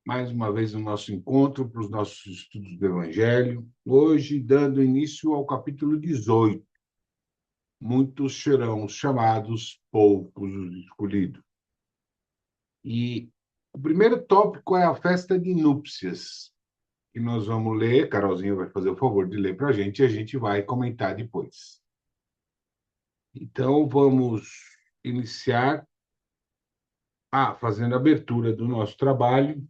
mais uma vez no nosso encontro para os nossos estudos do Evangelho, hoje dando início ao capítulo 18. Muitos serão chamados, poucos os escolhidos. E o primeiro tópico é a festa de núpcias, que nós vamos ler. Carolzinha vai fazer o favor de ler para a gente e a gente vai comentar depois. Então, vamos iniciar fazendo a abertura do nosso trabalho,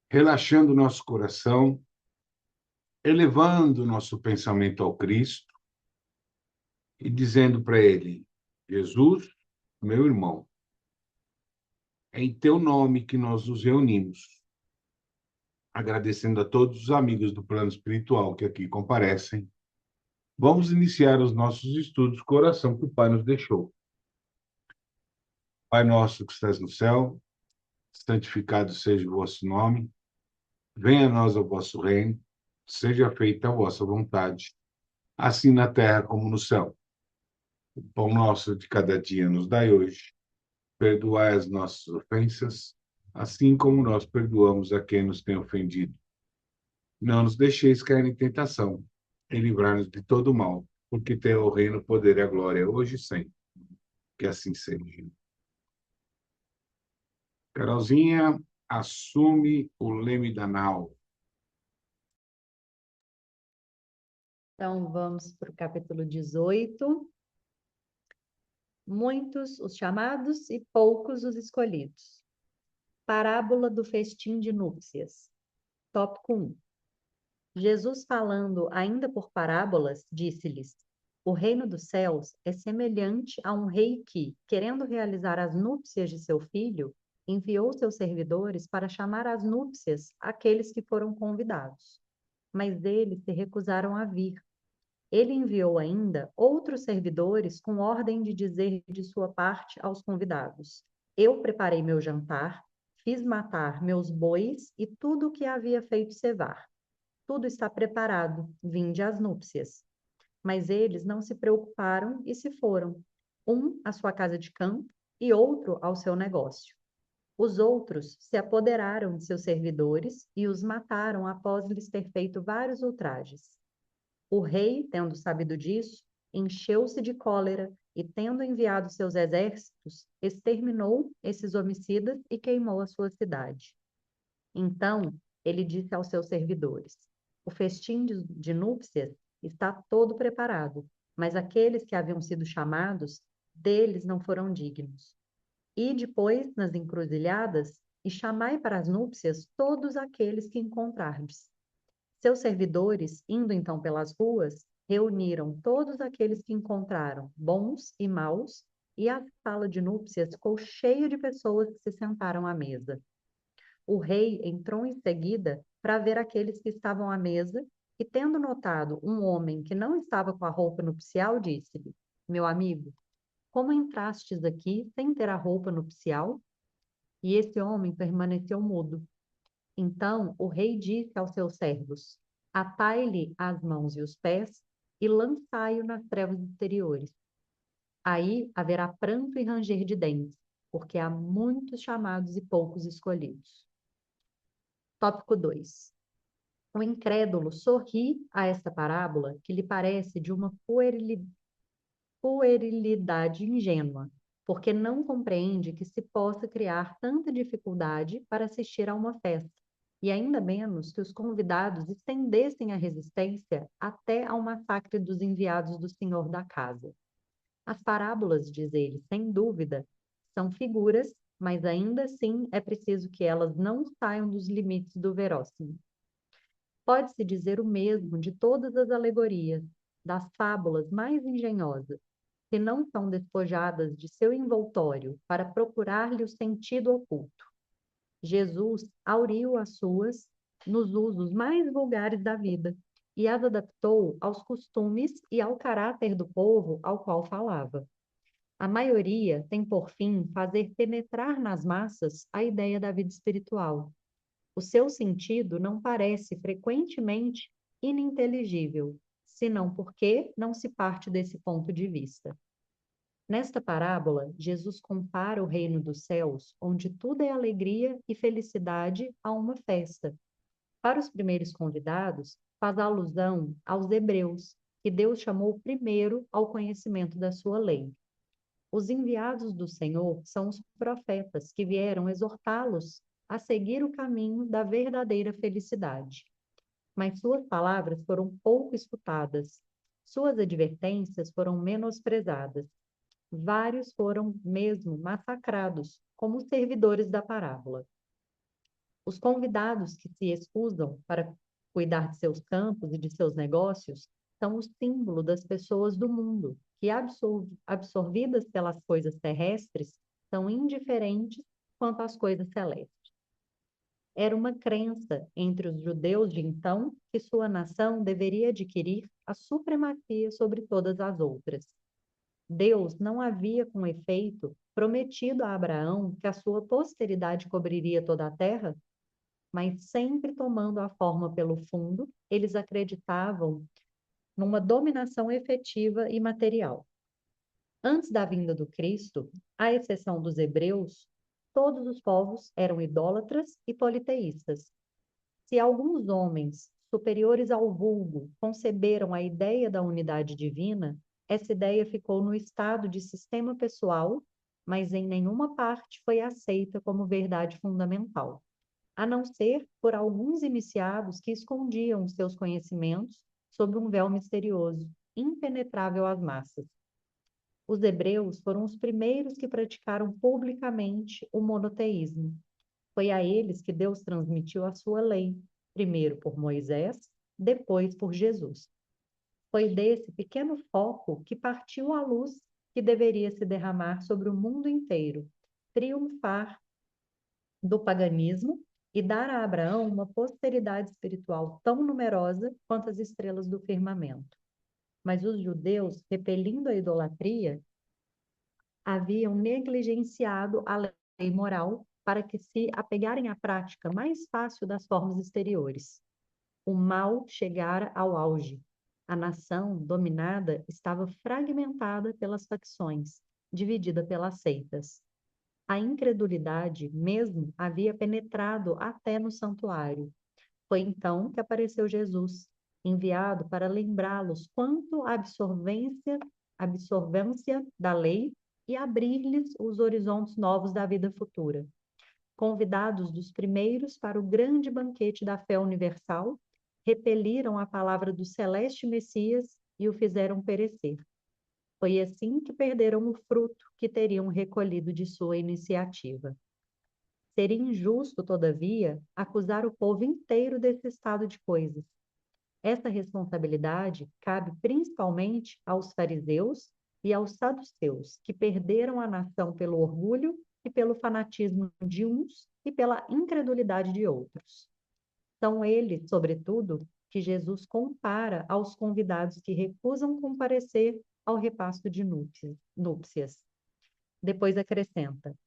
relaxando o nosso coração, elevando o nosso pensamento ao Cristo e dizendo para ele: Jesus, meu irmão, é em teu nome que nós nos reunimos, agradecendo a todos os amigos do plano espiritual que aqui comparecem. Vamos iniciar os nossos estudos com a oração que o Pai nos deixou. Pai nosso que estás no céu, santificado seja o vosso nome, venha a nós o vosso reino, seja feita a vossa vontade, assim na terra como no céu. O pão nosso de cada dia nos dai hoje. Perdoai as nossas ofensas, assim como nós perdoamos a quem nos tem ofendido. Não nos deixeis cair em tentação, e livrai-nos de todo mal, porque teu é o reino, o poder e a glória, hoje e sempre. Que assim seja. Carolzinha, assume o leme da nau. Então, vamos para o capítulo 18. Muitos os chamados e poucos os escolhidos. Parábola do festim de núpcias. Tópico 1. Jesus, falando ainda por parábolas, disse-lhes: O reino dos céus é semelhante a um rei que, querendo realizar as núpcias de seu filho, enviou seus servidores para chamar às núpcias aqueles que foram convidados. Mas eles se recusaram a vir. Ele enviou ainda outros servidores com ordem de dizer de sua parte aos convidados: Eu preparei meu jantar, fiz matar meus bois e tudo o que havia feito cevar. Tudo está preparado, vinde às núpcias. Mas eles não se preocuparam e se foram, um à sua casa de campo e outro ao seu negócio. Os outros se apoderaram de seus servidores e os mataram após lhes ter feito vários ultrajes. O rei, tendo sabido disso, encheu-se de cólera e, tendo enviado seus exércitos, exterminou esses homicidas e queimou a sua cidade. Então, ele disse aos seus servidores: O festim de núpcias está todo preparado, mas aqueles que haviam sido chamados, deles não foram dignos. E depois, nas encruzilhadas, e chamai para as núpcias todos aqueles que encontrardes. Seus servidores, indo então pelas ruas, reuniram todos aqueles que encontraram, bons e maus, e a sala de núpcias ficou cheia de pessoas que se sentaram à mesa. O rei entrou em seguida para ver aqueles que estavam à mesa e, tendo notado um homem que não estava com a roupa nupcial, disse-lhe: Meu amigo, como entrastes aqui sem ter a roupa nupcial? E esse homem permaneceu mudo. Então o rei disse aos seus servos: Atai-lhe as mãos e os pés e lançai-o nas trevas exteriores. Aí haverá pranto e ranger de dentes, porque há muitos chamados e poucos escolhidos. Tópico 2. O incrédulo sorri a esta parábola que lhe parece de uma puerilidade ingênua, porque não compreende que se possa criar tanta dificuldade para assistir a uma festa, e ainda menos que os convidados estendessem a resistência até ao massacre dos enviados do senhor da casa. As parábolas, diz ele, sem dúvida, são figuras, mas ainda assim é preciso que elas não saiam dos limites do verossímil. Pode-se dizer o mesmo de todas as alegorias, das fábulas mais engenhosas, que não são despojadas de seu envoltório para procurar-lhe o sentido oculto. Jesus auriu as suas nos usos mais vulgares da vida e as adaptou aos costumes e ao caráter do povo ao qual falava. A maioria tem por fim fazer penetrar nas massas a ideia da vida espiritual. O seu sentido não parece frequentemente ininteligível, senão porque não se parte desse ponto de vista. Nesta parábola, Jesus compara o reino dos céus, onde tudo é alegria e felicidade, a uma festa. Para os primeiros convidados, faz alusão aos hebreus, que Deus chamou primeiro ao conhecimento da sua lei. Os enviados do Senhor são os profetas que vieram exortá-los a seguir o caminho da verdadeira felicidade. Mas suas palavras foram pouco escutadas, suas advertências foram menosprezadas. Vários foram mesmo massacrados, como os servidores da parábola. Os convidados que se excusam para cuidar de seus campos e de seus negócios são o símbolo das pessoas do mundo, que, absorvidas pelas coisas terrestres, são indiferentes quanto às coisas celestes. Era uma crença entre os judeus de então que sua nação deveria adquirir a supremacia sobre todas as outras. Deus não havia, com efeito, prometido a Abraão que a sua posteridade cobriria toda a terra? Mas sempre tomando a forma pelo fundo, eles acreditavam numa dominação efetiva e material. Antes da vinda do Cristo, à exceção dos hebreus, todos os povos eram idólatras e politeístas. Se alguns homens, superiores ao vulgo, conceberam a ideia da unidade divina, essa ideia ficou no estado de sistema pessoal, mas em nenhuma parte foi aceita como verdade fundamental, a não ser por alguns iniciados que escondiam os seus conhecimentos sob um véu misterioso, impenetrável às massas. Os hebreus foram os primeiros que praticaram publicamente o monoteísmo. Foi a eles que Deus transmitiu a sua lei, primeiro por Moisés, depois por Jesus. Foi desse pequeno foco que partiu a luz que deveria se derramar sobre o mundo inteiro, triunfar do paganismo e dar a Abraão uma posteridade espiritual tão numerosa quanto as estrelas do firmamento. Mas os judeus, repelindo a idolatria, haviam negligenciado a lei moral para que se apegarem à prática mais fácil das formas exteriores. O mal chegara ao auge. A nação dominada estava fragmentada pelas facções, dividida pelas seitas. A incredulidade mesmo havia penetrado até no santuário. Foi então que apareceu Jesus, enviado para lembrá-los quanto à absorvência da lei e abrir-lhes os horizontes novos da vida futura. Convidados dos primeiros para o grande banquete da fé universal, repeliram a palavra do celeste Messias e o fizeram perecer. Foi assim que perderam o fruto que teriam recolhido de sua iniciativa. Seria injusto, todavia, acusar o povo inteiro desse estado de coisas. Essa responsabilidade cabe principalmente aos fariseus e aos saduceus, que perderam a nação pelo orgulho e pelo fanatismo de uns e pela incredulidade de outros. São eles, sobretudo, que Jesus compara aos convidados que recusam comparecer ao repasto de núpcias. Depois acrescenta: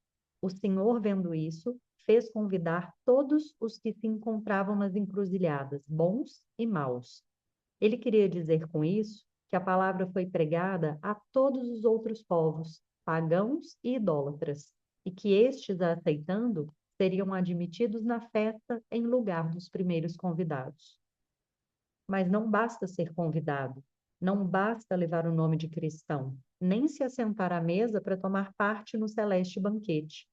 o Senhor, vendo isso, fez convidar todos os que se encontravam nas encruzilhadas, bons e maus. Ele queria dizer com isso que a palavra foi pregada a todos os outros povos, pagãos e idólatras, e que estes, a aceitando, seriam admitidos na festa em lugar dos primeiros convidados. Mas não basta ser convidado, não basta levar o nome de cristão, nem se assentar à mesa para tomar parte no celeste banquete.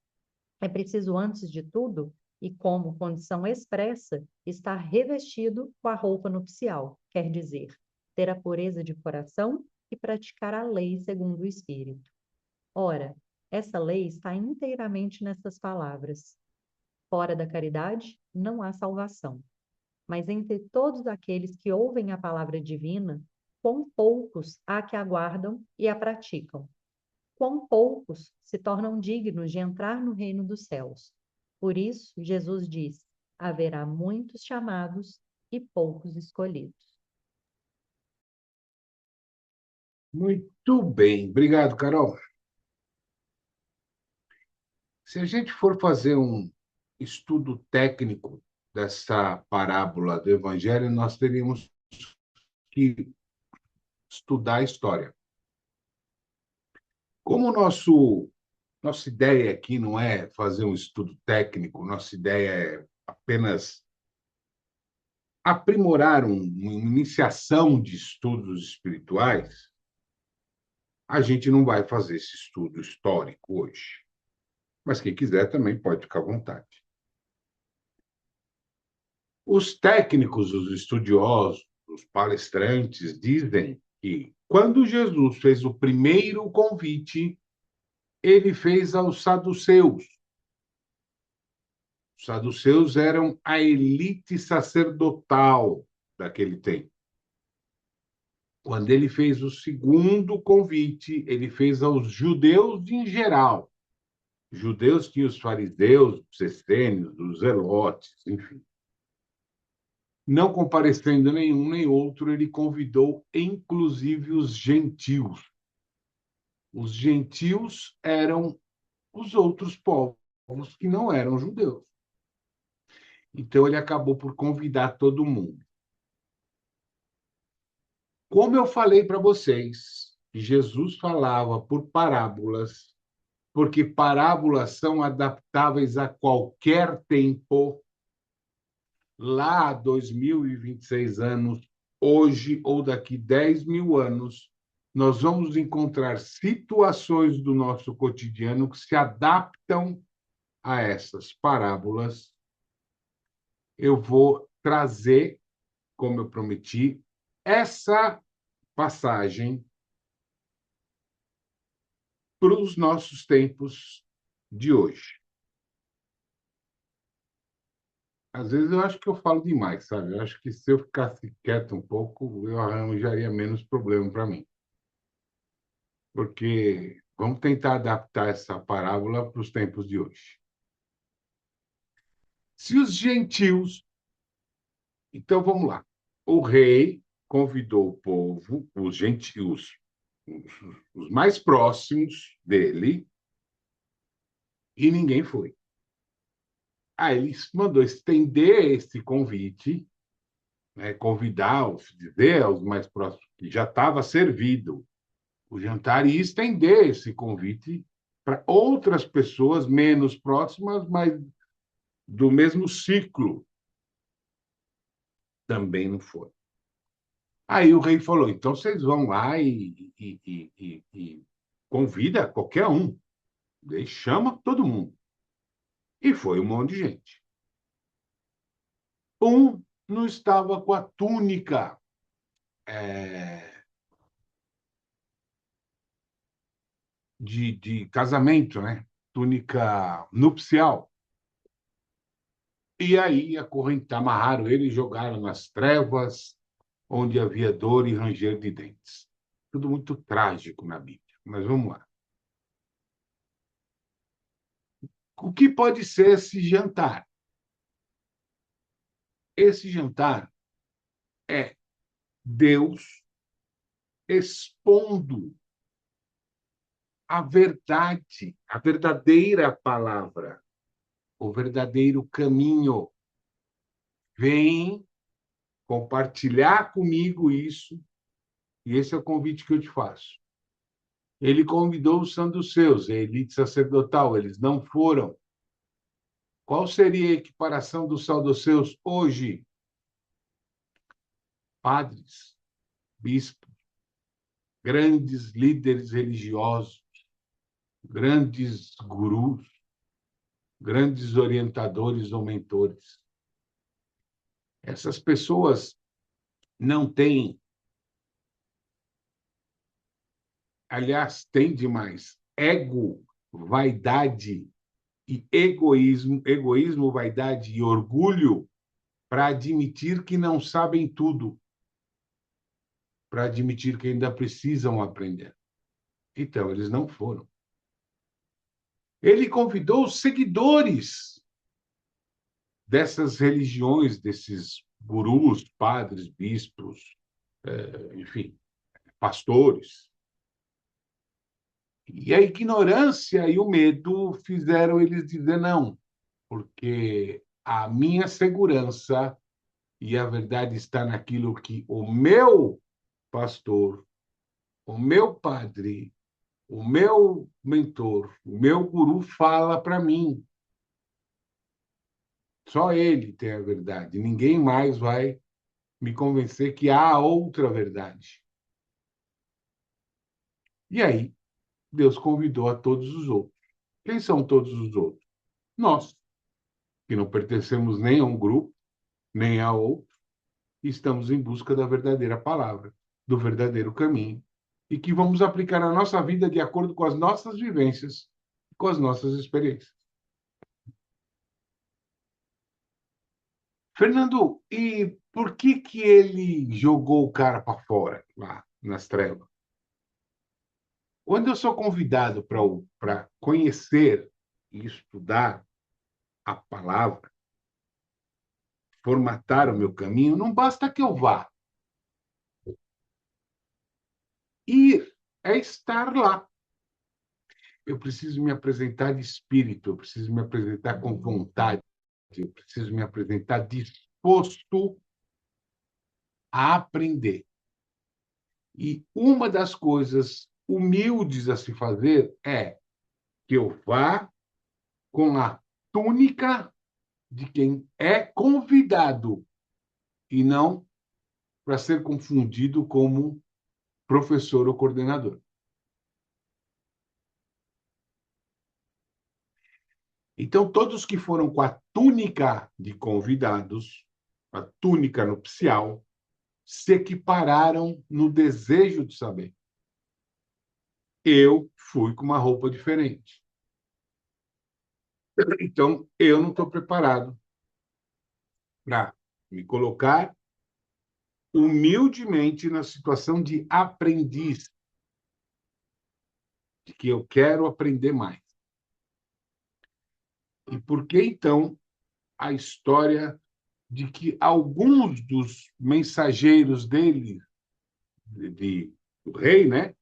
É preciso, antes de tudo, e como condição expressa, estar revestido com a roupa nupcial, quer dizer, ter a pureza de coração e praticar a lei segundo o Espírito. Ora, essa lei está inteiramente nessas palavras: fora da caridade não há salvação. Mas entre todos aqueles que ouvem a palavra divina, quão poucos há que aguardam e a praticam. Quão poucos se tornam dignos de entrar no reino dos céus. Por isso, Jesus diz: haverá muitos chamados e poucos escolhidos. Muito bem. Obrigado, Carol. Se a gente for fazer um estudo técnico dessa parábola do Evangelho, nós teríamos que estudar a história. Como nossa ideia aqui não é fazer um estudo técnico, nossa ideia é apenas aprimorar uma iniciação de estudos espirituais, a gente não vai fazer esse estudo histórico hoje. Mas quem quiser também pode ficar à vontade. Os técnicos, os estudiosos, os palestrantes dizem que quando Jesus fez o primeiro convite, ele fez aos saduceus. Os saduceus eram a elite sacerdotal daquele tempo. Quando ele fez o segundo convite, ele fez aos judeus em geral. Judeus tinham os fariseus, os essênios, os zelotes, enfim. Não comparecendo nenhum nem outro, ele convidou inclusive os gentios. Os gentios eram os outros povos que não eram judeus. Então, ele acabou por convidar todo mundo. Como eu falei para vocês, Jesus falava por parábolas, porque parábolas são adaptáveis a qualquer tempo, lá há 2026 anos, hoje ou daqui 10.000 anos, nós vamos encontrar situações do nosso cotidiano que se adaptam a essas parábolas. Eu vou trazer, como eu prometi, essa passagem para os nossos tempos de hoje. Às vezes eu acho que eu falo demais, sabe? Eu acho que se eu ficasse quieto um pouco, eu arranjaria menos problema para mim. Porque vamos tentar adaptar essa parábola para os tempos de hoje. Se os gentios. Então vamos lá. O rei convidou o povo, os gentios, os mais próximos dele, e ninguém foi. Aí ele mandou estender esse convite, né, convidar-os, dizer aos mais próximos que já estava servido o jantar e estender esse convite para outras pessoas menos próximas, mas do mesmo ciclo. Também não foi. Aí o rei falou: então vocês vão lá e convida qualquer um, e chama todo mundo. E foi um monte de gente. Um não estava com a túnica de casamento, né? Túnica nupcial. E aí amarraram ele e jogaram nas trevas, onde havia dor e ranger de dentes. Tudo muito trágico na Bíblia, mas vamos lá. O que pode ser esse jantar? Esse jantar é Deus expondo a verdade, a verdadeira palavra, o verdadeiro caminho. Vem compartilhar comigo isso, e esse é o convite que eu te faço. Ele convidou os saduceus, a elite sacerdotal, eles não foram. Qual seria a equiparação dos saduceus hoje? Padres, bispos, grandes líderes religiosos, grandes gurus, grandes orientadores ou mentores. Essas pessoas não têm, aliás, têm demais ego, vaidade e egoísmo, vaidade e orgulho para admitir que não sabem tudo, para admitir que ainda precisam aprender. Então, eles não foram. Ele convidou os seguidores dessas religiões, desses gurus, padres, bispos, enfim, pastores. E a ignorância e o medo fizeram eles dizer não, porque a minha segurança e a verdade está naquilo que o meu pastor, o meu padre, O meu mentor, o meu guru fala para mim. Só ele tem a verdade. Ninguém mais vai me convencer que há outra verdade. E aí, Deus convidou a todos os outros. Quem são todos os outros? Nós, que não pertencemos nem a um grupo, nem a outro, e estamos em busca da verdadeira palavra, do verdadeiro caminho, e que vamos aplicar a nossa vida de acordo com as nossas vivências, com as nossas experiências. Fernando, e por que que ele jogou o cara para fora, lá nas trevas? Quando eu sou convidado para conhecer e estudar a palavra, formatar o meu caminho, não basta que eu vá. Ir é estar lá. Eu preciso me apresentar de espírito, eu preciso me apresentar com vontade, eu preciso me apresentar disposto a aprender. E uma das coisas humildes a se fazer é que eu vá com a túnica de quem é convidado e não para ser confundido como professor ou coordenador. Então, todos que foram com a túnica de convidados, a túnica nupcial, se equipararam no desejo de saber. Eu fui com uma roupa diferente. Então, eu não estou preparado para me colocar humildemente na situação de aprendiz, de que eu quero aprender mais. E por que, então, a história de que alguns dos mensageiros dele, do rei, né,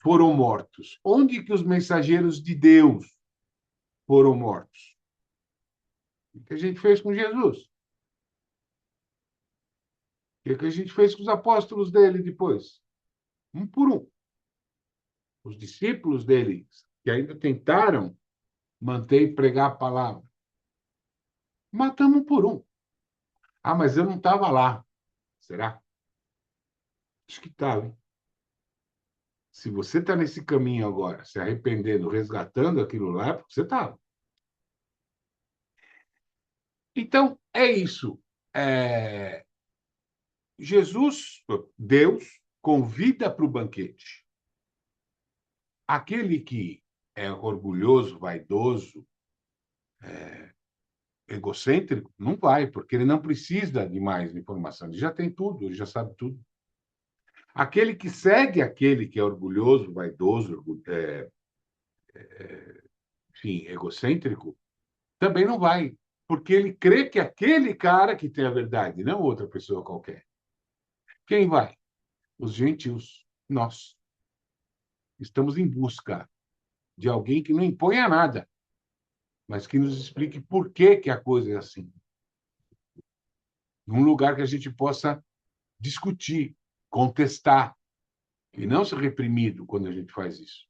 foram mortos? Onde que os mensageiros de Deus foram mortos? O que a gente fez com Jesus? O que a gente fez com os apóstolos dele depois? Um por um. Os discípulos dele, que ainda tentaram manter e pregar a palavra, matamos um por um. Ah, mas eu não estava lá. Será? Acho que estava. Se você está nesse caminho agora, se arrependendo, resgatando aquilo lá, é porque você estava. Então, é isso. Jesus, Deus, convida para o banquete. Aquele que é orgulhoso, vaidoso, egocêntrico, não vai, porque ele não precisa de mais informação. Ele já tem tudo, ele já sabe tudo. Aquele que segue aquele que é orgulhoso, vaidoso, enfim, egocêntrico, também não vai, porque ele crê que aquele cara que tem a verdade, não outra pessoa qualquer. Quem vai? Os gentios, nós. Estamos em busca de alguém que não imponha nada, mas que nos explique por que que a coisa é assim. Num lugar que a gente possa discutir, contestar, e não ser reprimido quando a gente faz isso.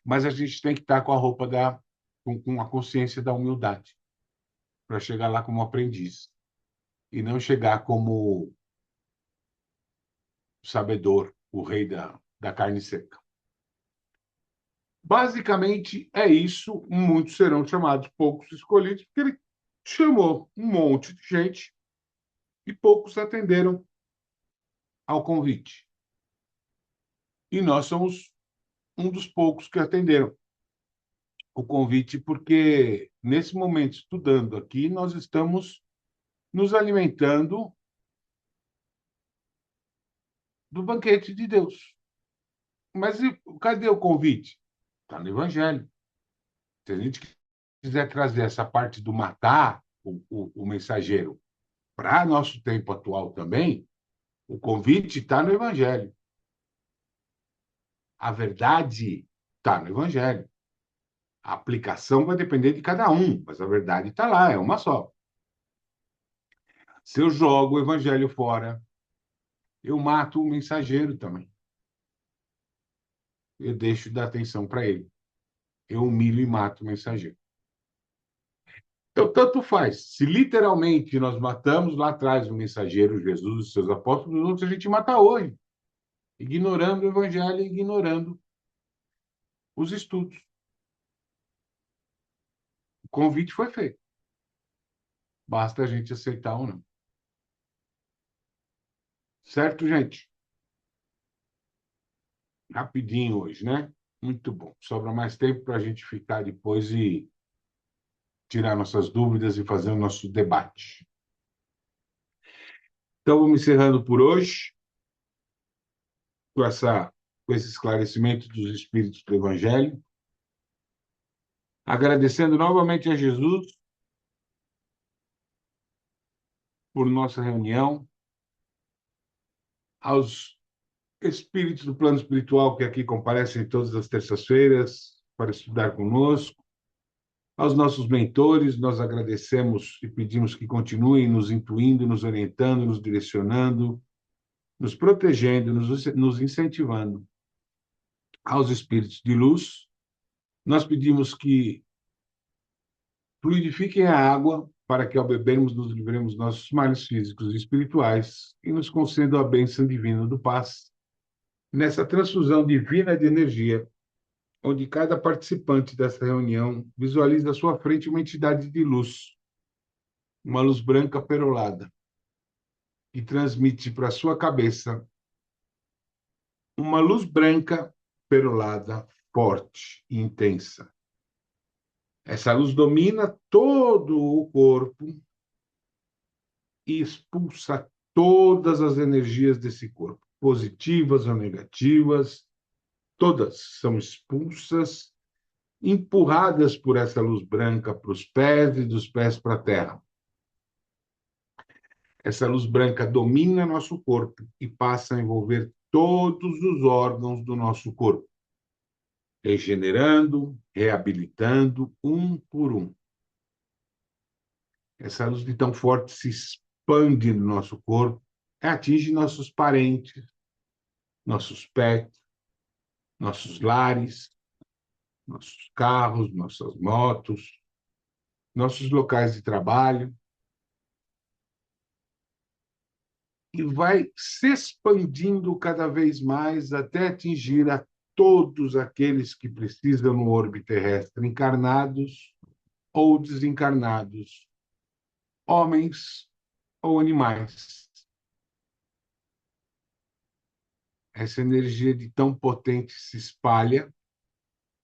Mas a gente tem que estar com a roupa com a consciência da humildade, para chegar lá como aprendiz, e não chegar como sabedor, o rei da carne seca. Basicamente é isso. Muitos serão chamados, poucos escolhidos, porque ele chamou um monte de gente e poucos atenderam ao convite. E nós somos um dos poucos que atenderam o convite, porque nesse momento, estudando aqui, nós estamos nos alimentando do banquete de Deus. Mas cadê o convite? Está no Evangelho. Se a gente quiser trazer essa parte do matar o mensageiro para nosso tempo atual também, o convite está no Evangelho. A verdade está no Evangelho. A aplicação vai depender de cada um, mas a verdade está lá, é uma só. Se eu jogo o Evangelho fora, eu mato o mensageiro também. eu deixo de dar atenção para ele. Eu humilho e mato o mensageiro. Então, tanto faz. Se literalmente nós matamos lá atrás o mensageiro, Jesus e seus apóstolos, os outros a gente mata hoje, ignorando o evangelho e ignorando os estudos. O convite foi feito. Basta a gente aceitar ou não. Certo, gente? Rapidinho hoje, né? Muito bom. Sobra mais tempo para a gente ficar depois e tirar nossas dúvidas e fazer o nosso debate. Então, vamos encerrando por hoje, com, com esse esclarecimento dos Espíritos do Evangelho. Agradecendo novamente a Jesus por nossa reunião, aos espíritos do plano espiritual que aqui comparecem todas as terças-feiras para estudar conosco, aos nossos mentores, nós agradecemos e pedimos que continuem nos intuindo, nos orientando, nos direcionando, nos protegendo, nos incentivando. Aos espíritos de luz, nós pedimos que fluidifiquem a água para que, ao bebermos, nos livremos dos nossos males físicos e espirituais e nos concedam a bênção divina do paz, nessa transfusão divina de energia, onde cada participante dessa reunião visualiza à sua frente uma entidade de luz, uma luz branca perolada, que transmite para a sua cabeça uma luz branca perolada, forte e intensa. Essa luz domina todo o corpo e expulsa todas as energias desse corpo, positivas ou negativas, todas são expulsas, empurradas por essa luz branca para os pés e dos pés para a terra. Essa luz branca domina nosso corpo e passa a envolver todos os órgãos do nosso corpo, regenerando, reabilitando um por um. Essa luz de tão forte se expande no nosso corpo, atinge nossos parentes, nossos pets, nossos lares, nossos carros, nossas motos, nossos locais de trabalho, e vai se expandindo cada vez mais até atingir a todos aqueles que precisam no orbe terrestre, encarnados ou desencarnados, homens ou animais. Essa energia de tão potente se espalha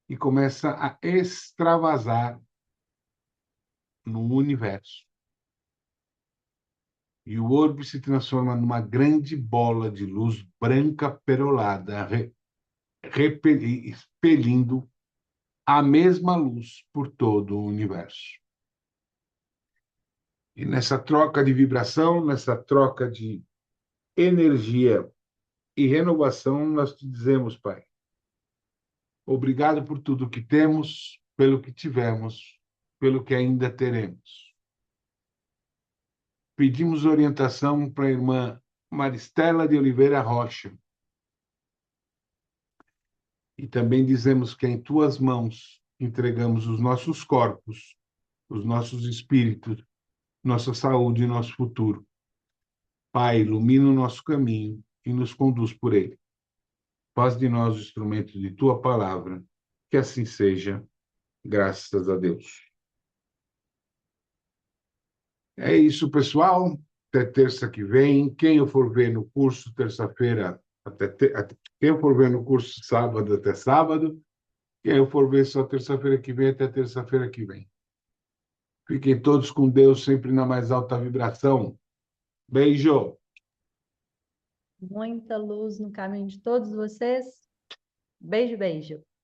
e começa a extravasar no universo. E o orbe se transforma numa grande bola de luz branca perolada, expelindo a mesma luz por todo o universo. E nessa troca de vibração, nessa troca de energia e renovação, nós te dizemos, Pai, obrigado por tudo que temos, pelo que tivemos, pelo que ainda teremos. Pedimos orientação para a irmã Maristela de Oliveira Rocha. E também dizemos que em tuas mãos entregamos os nossos corpos, os nossos espíritos, nossa saúde e nosso futuro. Pai, ilumina o nosso caminho e nos conduz por ele. Faz de nós o instrumento de tua palavra, que assim seja, graças a Deus. É isso, pessoal. Até terça que vem. Quem eu for ver no curso, terça-feira, quem eu for ver no curso sábado até sábado, quem eu for ver só terça-feira que vem, até terça-feira que vem. Fiquem todos com Deus, sempre na mais alta vibração. Beijo! Muita luz no caminho de todos vocês. Beijo, beijo.